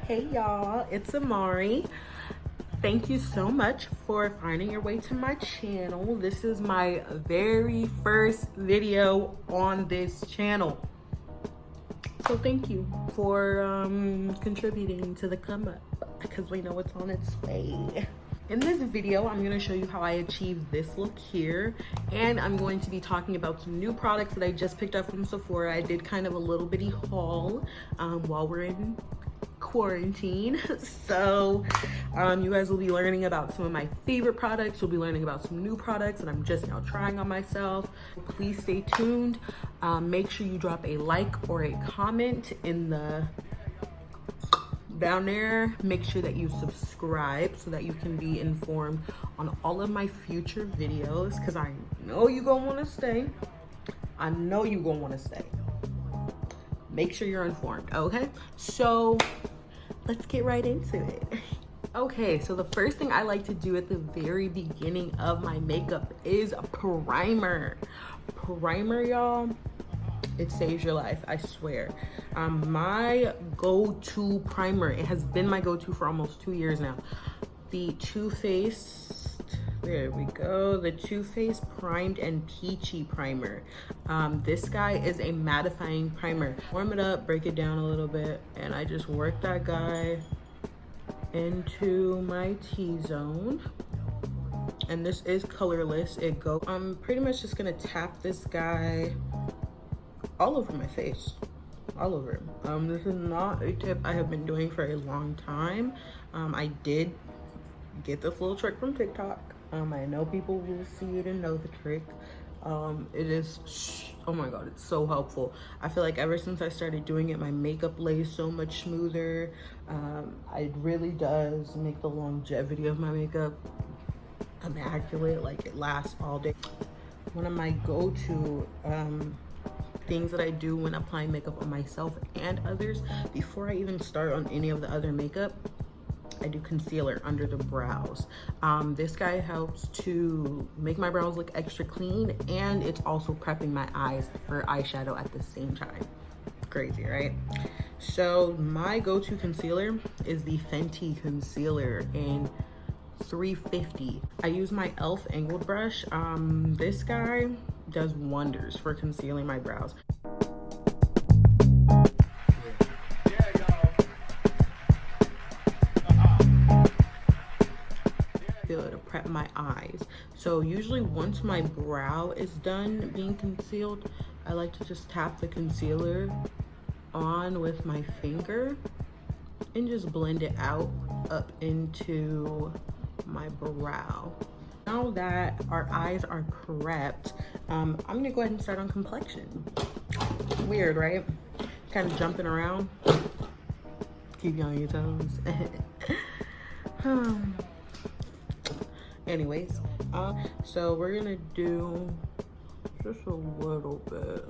Hey y'all, it's Amari. Thank you so much for finding your way to my channel. This is my very first video on this channel. So thank you for contributing to the come up because we know it's on its way. In this video, I'm going to show you how I achieved this look here, and I'm going to be talking about some new products that I just picked up from Sephora. I did kind of a little bitty haul while we're in quarantine. So you guys will be learning about some of my favorite products. You'll be learning about some new products that I'm just now trying on myself. Please stay tuned. Make sure you drop a like or a comment in the down there. Make sure that you subscribe so that you can be informed on all of my future videos, because I know you're gonna want to stay. I know you're gonna want to stay. Make sure you're informed. Okay, so let's get right into it. Okay, so the first thing I like to do at the very beginning of my makeup is a primer. Primer, y'all, it saves your life, I swear. My go-to primer, it has been my go-to for almost 2 years now. The Too Faced, there we go, the Too Faced Primed and Peachy Primer. This guy is a mattifying primer. Warm it up, break it down a little bit, and I just work that guy into my T-zone. And this is colorless. I'm pretty much just gonna tap this guy all over my face, all over. This is not a tip I have been doing for a long time. I did get this little trick from TikTok. I know people will see it and know the trick. It is, oh my god, it's so helpful. I feel like ever since I started doing it, my makeup lays so much smoother. It really does make the longevity of my makeup immaculate. Like, it lasts all day. One of my go-to things that I do when applying makeup on myself and others, before I even start on any of the other makeup, I do concealer under the brows. This guy helps to make my brows look extra clean, and it's also prepping my eyes for eyeshadow at the same time. Crazy, right? So my go-to concealer is the Fenty concealer in 350. I use my e.l.f. angled brush. This guy does wonders for concealing my brows. To prep my eyes. So usually once my brow is done being concealed, I like to just tap the concealer on with my finger and just blend it out up into my brow. Now that our eyes are prepped, I'm gonna go ahead and start on complexion. Weird, right? Kind of jumping around. Keep you on your toes. Anyways, so we're gonna do just a little bit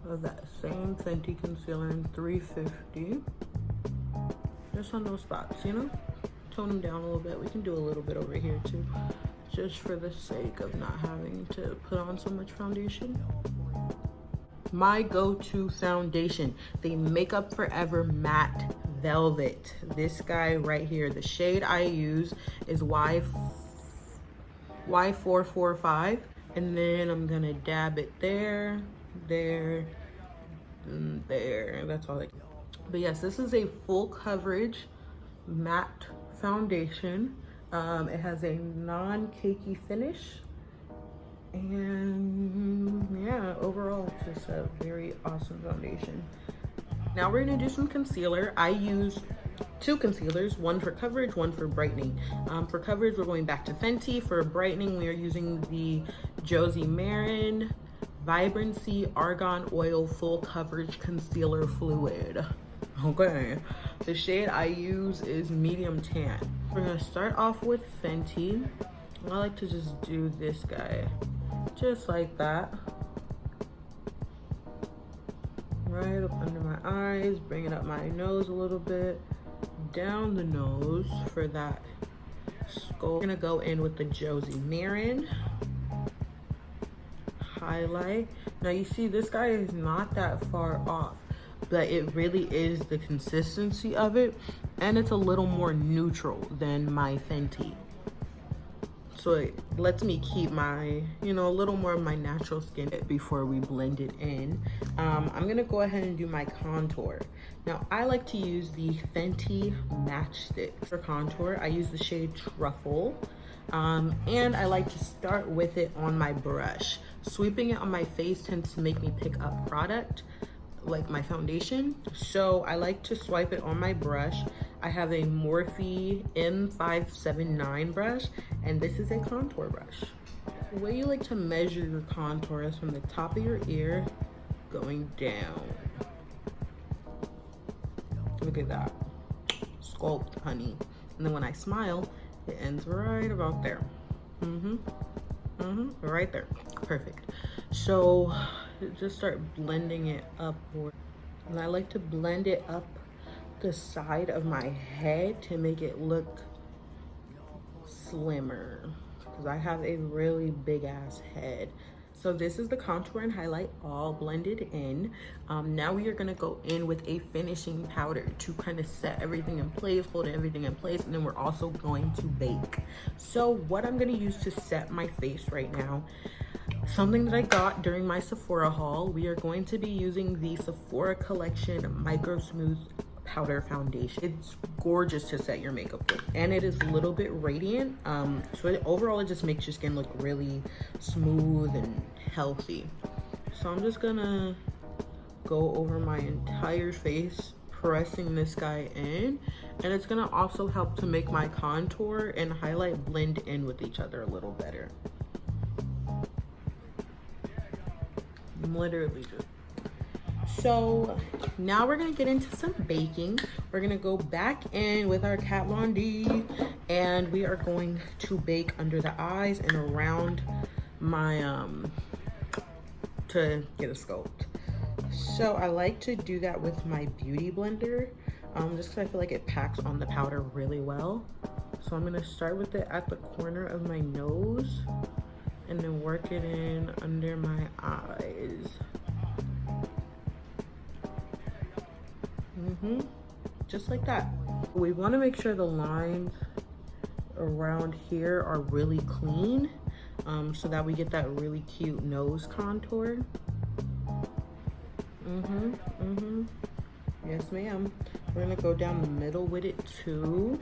of that same Fenty concealer in 350. Just on those spots, you know? Tone them down a little bit. We can do a little bit over here too, just for the sake of not having to put on so much foundation. My go-to foundation, the Makeup Forever Matte Velvet. This guy right here, the shade I use is Y445, and then I'm gonna dab it there, there, and there. That's all I do. But yes, this is a full coverage matte foundation. It has a non-cakey finish, and yeah, overall it's just a very awesome foundation. Now we're gonna do some concealer. I use 2 concealers, one for coverage, one for brightening. For coverage, we're going back to Fenty. For brightening, we are using the Josie Maran Vibrancy Argan Oil Full Coverage Concealer Fluid. Okay, the shade I use is medium tan. We're gonna start off with Fenty. I like to just do this guy, just like that. Right up under my eyes, bringing up my nose a little bit, down the nose for that skull. We're gonna go in with the Josie Maran highlight. Now you see this guy is not that far off. but it really is the consistency of it, and it's a little more neutral than my Fenty. So it lets me keep my, you know, a little more of my natural skin before we blend it in. I'm gonna go ahead and do my contour. Now, I like to use the Fenty Matchstick for contour. I use the shade Truffle, and I like to start with it on my brush. Sweeping it on my face tends to make me pick up product, like my foundation, so I like to swipe it on my brush. I have a Morphe M579 brush, and this is a contour brush. The way you like to measure your contour is from the top of your ear going down. Look at that. Sculpt, honey. And then when I smile, it ends right about there. Right there. Perfect. So just start blending it upward. And I like to blend it up the side of my head to make it look slimmer, because I have a really big ass head. So this is the contour and highlight all blended in. Now we are gonna go in with a finishing powder to kind of set everything in place, hold everything in place, and then we're also going to bake. So what I'm gonna use to set my face right now, something that I got during my Sephora haul, we are going to be using the Sephora Collection Micro Smooth Powder Foundation. It's gorgeous to set your makeup with, and it is a little bit radiant. So overall, it just makes your skin look really smooth and healthy. So I'm just gonna go over my entire face, pressing this guy in, and it's gonna also help to make my contour and highlight blend in with each other a little better. I'm literally just... So now we're gonna get into some baking. We're gonna go back in with our Kat Von D, and we are going to bake under the eyes and around my to get a sculpt. So I like to do that with my beauty blender, just because I feel like it packs on the powder really well. So I'm gonna start with it at the corner of my nose and then work it in under my eyes. Just like that. We want to make sure the lines around here are really clean, so that we get that really cute nose contour. Yes, ma'am. We're gonna go down the middle with it too.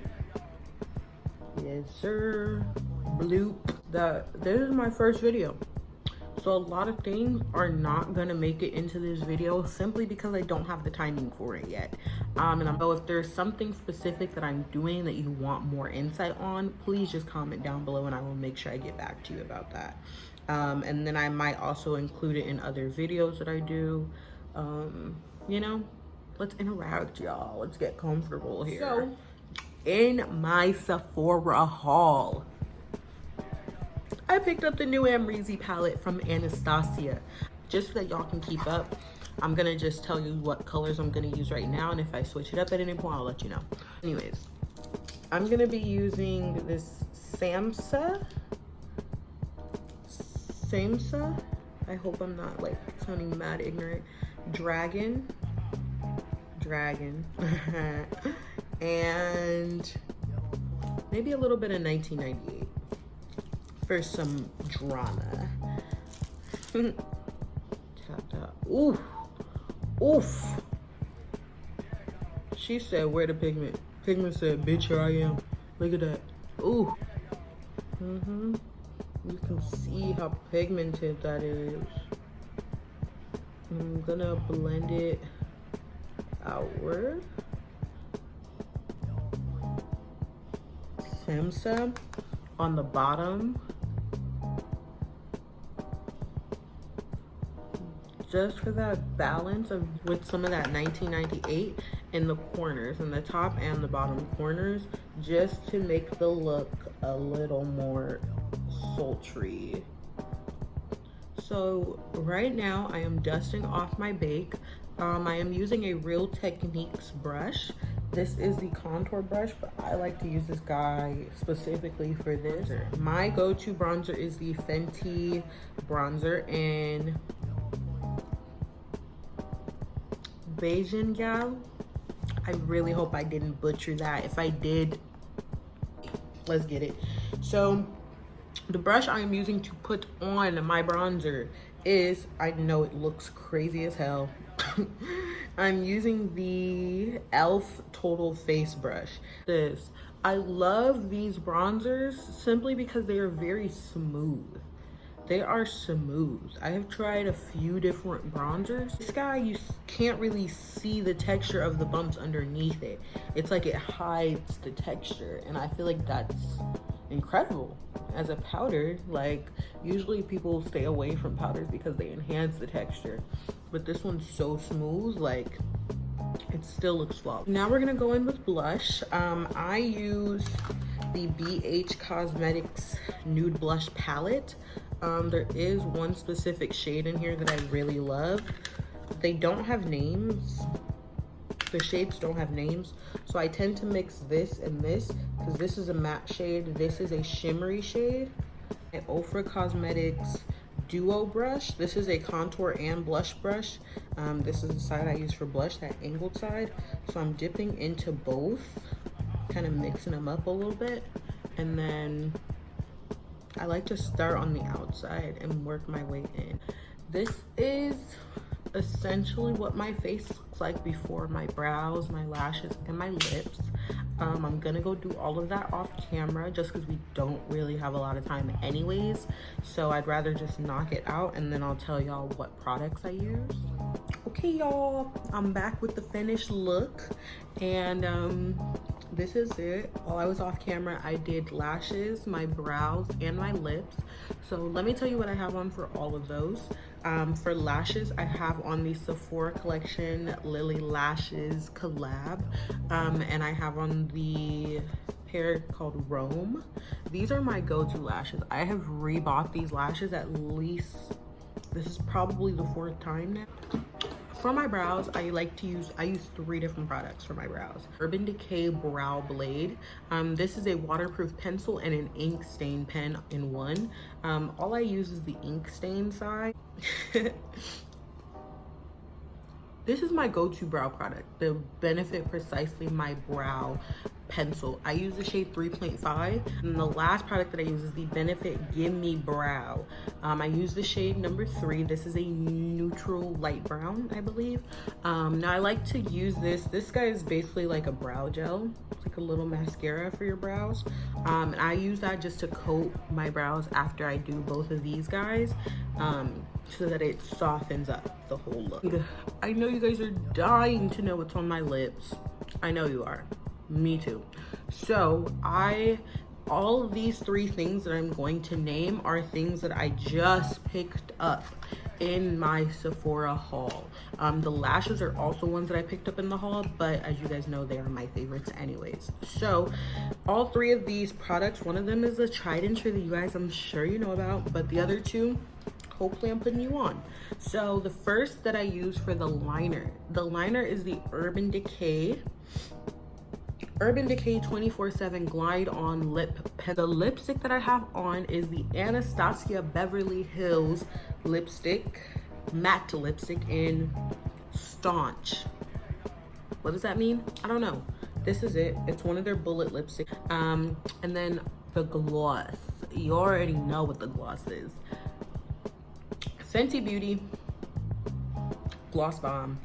Yes, sir. Bloop. This is my first video, so a lot of things are not gonna make it into this video simply because I don't have the timing for it yet. And so if there's something specific that I'm doing that you want more insight on, please just comment down below and I will make sure I get back to you about that. And then I might also include it in other videos that I do. You know, let's interact, y'all. Let's get comfortable here. So in my Sephora haul, I picked up the new Amrezy palette from Anastasia. Just so that y'all can keep up, I'm gonna just tell you what colors I'm gonna use right now, and if I switch it up at any point, I'll let you know. Anyways, I'm gonna be using this Samsa. I hope I'm not like sounding mad ignorant. Dragon. And maybe a little bit of 1998 for some drama. Oof. Oof. She said, where the pigment? Pigment said, bitch, here I am. Look at that. Ooh. You can see how pigmented that is. I'm gonna blend it outward. Samsa on the bottom, just for that balance of with some of that 1998 in the corners, in the top and the bottom corners, just to make the look a little more sultry. So right now I am dusting off my bake. I am using a Real Techniques brush. This is the contour brush, but I like to use this guy specifically for this. My go-to bronzer is the Fenty bronzer in Beijing Gal. I really hope I didn't butcher that. If I did, let's get it. So the brush I am using to put on my bronzer is, I know it looks crazy as hell. I'm using the e.l.f. Total Face Brush. I love these bronzers simply because they are very smooth. They are smooth. I have tried a few different bronzers. This guy, you can't really see the texture of the bumps underneath it. It's like it hides the texture, and I feel like that's incredible. As a powder, like usually people stay away from powders because they enhance the texture, but this one's so smooth, like it still looks flawless. Now we're gonna go in with blush. I use the BH Cosmetics Nude Blush Palette. There is one specific shade in here that I really love. They don't have names. The shades don't have names, so I tend to mix this and this because this is a matte shade, this is a shimmery shade. My Ofra Cosmetics Duo Brush. This is a contour and blush brush. This is the side I use for blush, that angled side. So I'm dipping into both, kind of mixing them up a little bit, and then I like to start on the outside and work my way in. This is essentially what my face looks like before my brows, my lashes, and my lips. I'm gonna go do all of that off camera just because we don't really have a lot of time anyways. So I'd rather just knock it out and then I'll tell y'all what products I use. Okay, y'all, I'm back with the finished look, and this is it. While I was off camera, I did lashes, my brows, and my lips. So let me tell you what I have on for all of those. For lashes, I have on the Sephora collection Lily Lashes collab, and I have on the pair called Rome. These are my go-to lashes. I have rebought these lashes at least, this is probably the 4th time now. For my brows, I use 3 different products for my brows. Urban Decay Brow Blade. This is a waterproof pencil and an ink stain pen in one. All I use is the ink stain side. This is my go-to brow product, the Benefit Precisely My Brow Pencil. I use the shade 3.5, and the last product that I use is the Benefit Gimme Brow. I use the shade number 3. This is a neutral light brown, I believe. Now I like to use this guy is basically like a brow gel. It's like a little mascara for your brows. And I use that just to coat my brows after I do both of these guys, so that it softens up the whole look. I know you guys are dying to know what's on my lips. I know you are. Me too. So all of these 3 things that I'm going to name are things that I just picked up in my Sephora haul. The lashes are also ones that I picked up in the haul, but as you guys know, they are my favorites anyways. So all 3 of these products, one of them is a tried and true that you guys I'm sure you know about, but the other 2, hopefully I'm putting you on. So the first that I use for the liner is the Urban Decay 24/7 Glide On Lip Pen. The lipstick that I have on is the Anastasia Beverly Hills lipstick, matte lipstick in Staunch. What does that mean? I don't know. This is it. It's one of their bullet lipsticks. And then the gloss. You already know what the gloss is. Fenty Beauty Gloss Bomb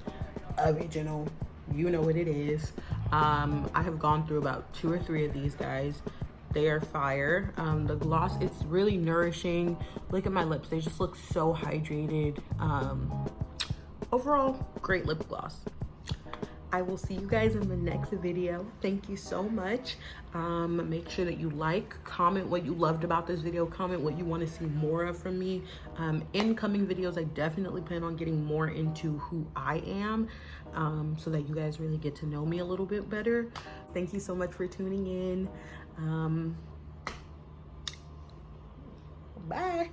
Original. You know what it is. I have gone through about 2 or 3 of these guys. They are fire. The gloss, it's really nourishing. Look at my lips, they just look so hydrated. Overall, great lip gloss. I will see you guys in the next video. Thank you so much. Make sure that you comment what you loved about this video, comment what you want to see more of from me. In coming videos, I definitely plan on getting more into who I am, so that you guys really get to know me a little bit better. Thank you so much for tuning in. Bye.